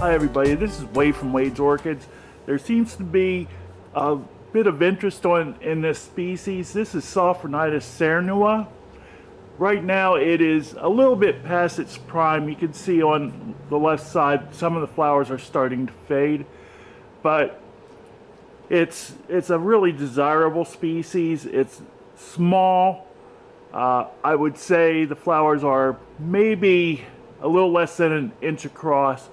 Hi everybody, this is Wade from Wade's Orchids. There seems to be a bit of interest in this species. This is Sophronitis Cernua. Right now it is a little bit past its prime. You can see on the left side some of the flowers are starting to fade, but it's a really desirable species. It's small. I would say the flowers are maybe a little less than an inch across,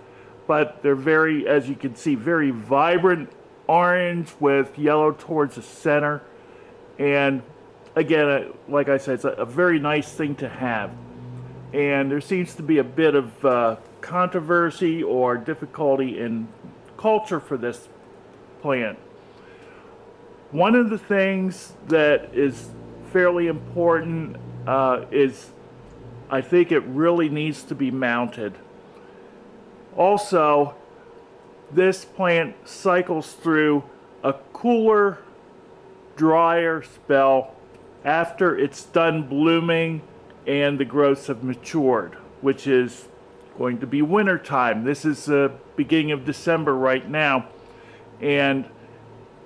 but they're very, as you can see, very vibrant orange with yellow towards the center. And again, like I said, it's a very nice thing to have. And there seems to be a bit of controversy or difficulty in culture for this plant. One of the things that is fairly important is I think it really needs to be mounted. Also, this plant cycles through a cooler, drier spell after it's done blooming and the growths have matured, which is going to be winter time. This is the beginning of December right now, and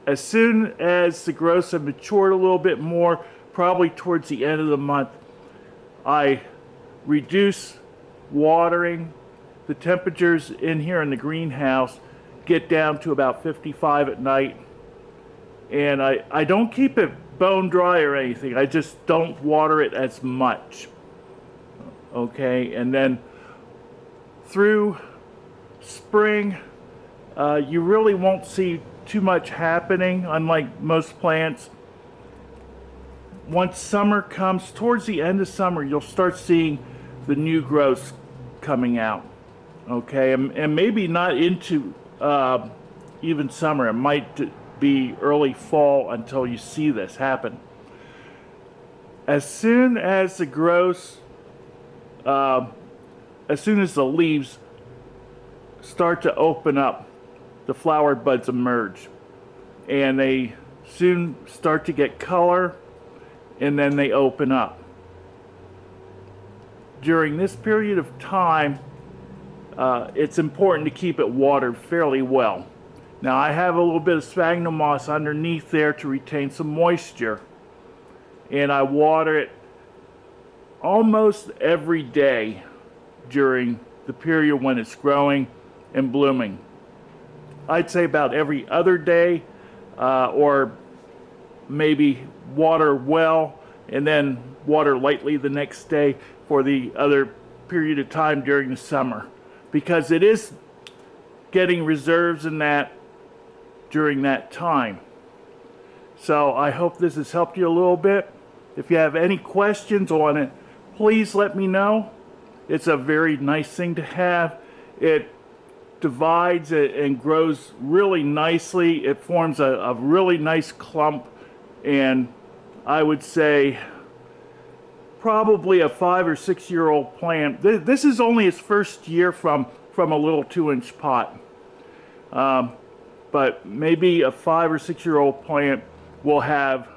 as soon as the growths have matured a little bit more, probably towards the end of the month, I reduce watering. The temperatures in here in the greenhouse get down to about 55 at night, and I don't keep it bone dry or anything. I just don't water it as much. Okay, and then through spring, you really won't see too much happening, unlike most plants. Once summer comes, towards the end of summer, you'll start seeing the new growths coming out. Okay, and maybe not into even summer. It might be early fall until you see this happen. As soon as the growths, as soon as the leaves start to open up, the flower buds emerge, and they soon start to get color, and then they open up. During this period of time, it's important to keep it watered fairly well. Now, I have a little bit of sphagnum moss underneath there to retain some moisture, and I water it almost every day during the period when it's growing and blooming. I'd say about every other day, or maybe water well and then water lightly the next day for the other period of time during the summer, because it is getting reserves in that during that time. So I hope this has helped you a little bit. If you have any questions on it, please let me know. It's a very nice thing to have. It divides and grows really nicely. It forms a really nice clump, and I would say probably a 5 or 6 year old plant. This is only its first year from a little 2-inch pot. But maybe a 5 or 6 year old plant will have,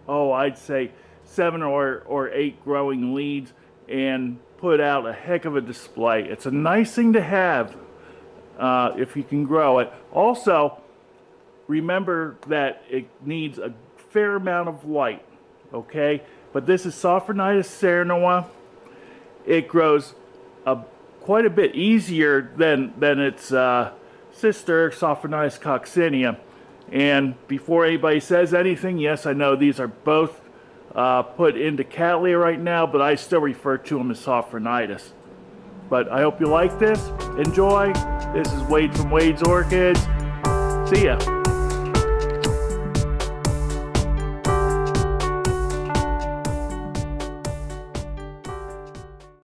I'd say 7 or 8 growing leads and put out a heck of a display. It's a nice thing to have if you can grow it. Also, remember that it needs a fair amount of light, okay? But this is Sophronitis Cernua. It grows quite a bit easier than its sister, Sophronitis coccinea. And before anybody says anything, yes, I know these are both put into Cattleya right now, but I still refer to them as Sophronitis. But I hope you like this. Enjoy. This is Wade from Wade's Orchids. See ya.